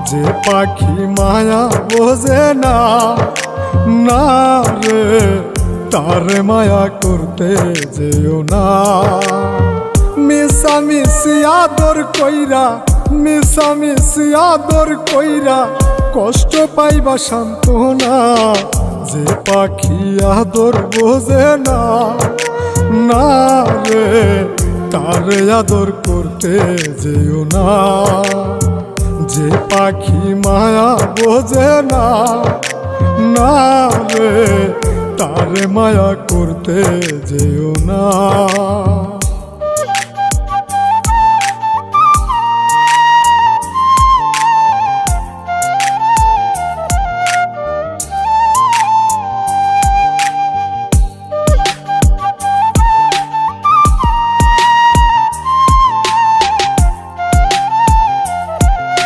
যে পাখি মায়া বোঝে না, না রে তারে মায়া করতে যেও না। মিশামিশি আদর কইরা, মিশামিশি আদর কইরা কষ্ট পাইবা সান্ত্বনা। যে পাখি আদর বোঝে না, না রে তারে আদর করতে যেও না। যে পাখি মায়া বোঝে না, না রে তারে মায়া করতে যেও না।